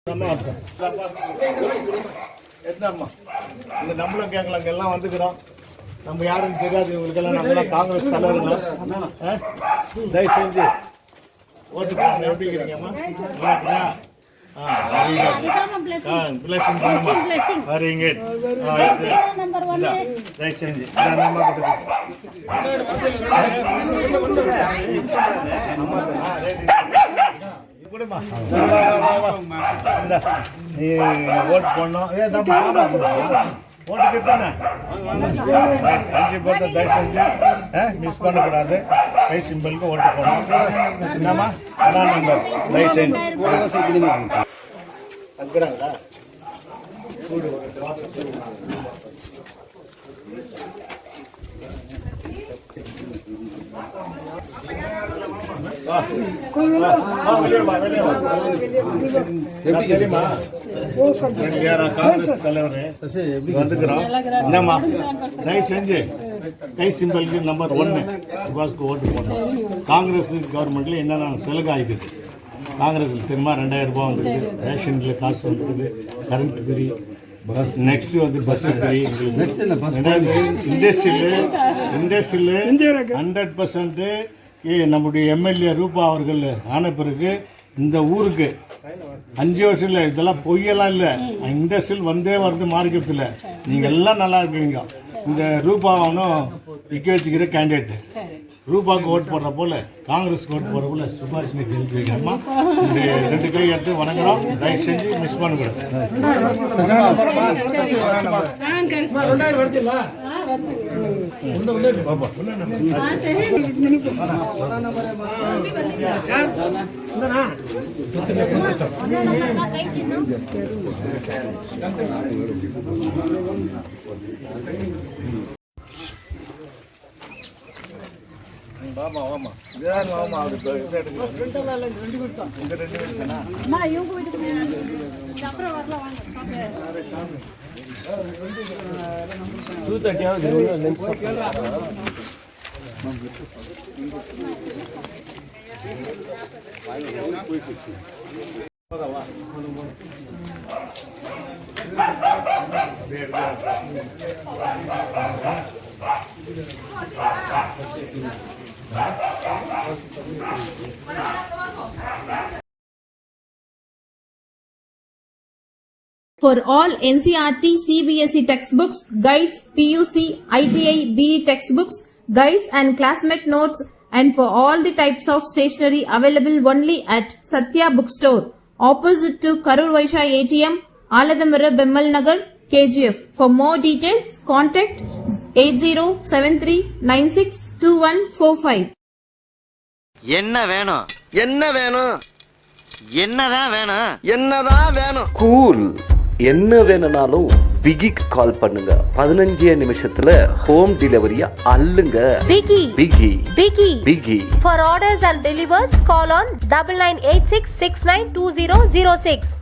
என்னம்மா இந்த நம்மளும் கேட்கலாம் எல்லாம் வந்துக்கிறோம். நம்ம யாருன்னு தெரியாது இவங்களுக்கெல்லாம். நம்மளாம் காங்கிரஸ் தலைவர்கள். தயவு செஞ்சு ஓட்டு போடுங்க. எப்படி இருக்கிறீங்கம்மா? வரீங்க தயவு செஞ்சு நீ ஓட்டு போடணும். ஓட்டுக்கு தானே 5 போட்டு தயவு செஞ்சு மிஸ் பண்ணக்கூடாது. கை சிம்பிளுக்கு ஓட்டு போடணும். என்னம்மா அதான் நம்பர் தயவு செஞ்சு அனுப்புறாங்களா? தெரியுமா காங்கிரஸ் தலைவர் வந்துக்கிறோம். என்னம்மா தயவு செஞ்சு கை சிம்பலுக்கு நம்பர் 1 பாஸ்க்கு ஓட்டு போடணும். காங்கிரஸ் கவர்மெண்ட்ல என்னென்ன சலுகை ஆகிக்குது காங்கிரஸ்ல தெரியுமா? 2000 ரூபாய் வந்துருக்குது. ரேஷன்ல காசு வந்துருக்குது. Current free. நெக்ஸ்ட் வந்து பஸ் ஃப்ரீ. இண்டஸ்ட்ரியில் 100% நம்முடைய எம்எல்ஏ ரூபா அவர்கள் ஆன பிறகு இந்த ஊருக்கு 5 வருஷம் இல்லை. இதெல்லாம் பொய்யெல்லாம் இல்லை. இண்டஸ்ட்ரியல் வந்தே வருது மார்க்கெட்டில். நீங்கள் எல்லாம் நல்லா இருக்கீங்க. இந்த ரூபாவனும் விற்க வச்சுக்கிற கேண்டிடேட்டு ரூபாவுக்கு ஓட்டு போடுற போல காங்கிரஸ்க்கு ஓட்டு போடுற போல சுபாஷினி கேள்வி வைக்கணுமா? இந்த 2 கை எடுத்து வணங்குறோம். தயவு செஞ்சு மிஸ் பண்ணக்கூடாது. வாமா வாமா வாமா அவருக்கு For all NCERT, CBSE textbooks, guides, PUC, ITI, BE textbooks, guides and classmate notes, and for all the types of stationery available only at Satya Bookstore, opposite to Karur Vaishya ATM, Aladamara, Bemmal Nagar, KGF. For more details, contact 8073962145. என்ன வேணும்? என்ன வேணும்? என்னதான் வேணும்? என்னதான் வேணும்? Cool. என்ன வேணும்னாலும் பிகிக்கு கால் பண்ணுங்க. 15 நிமிஷத்துல ஹோம் டெலிவரியா அள்ளுங்க. பிகி பிகி பிகி பிகி. For orders and delivers, call on 9986692006.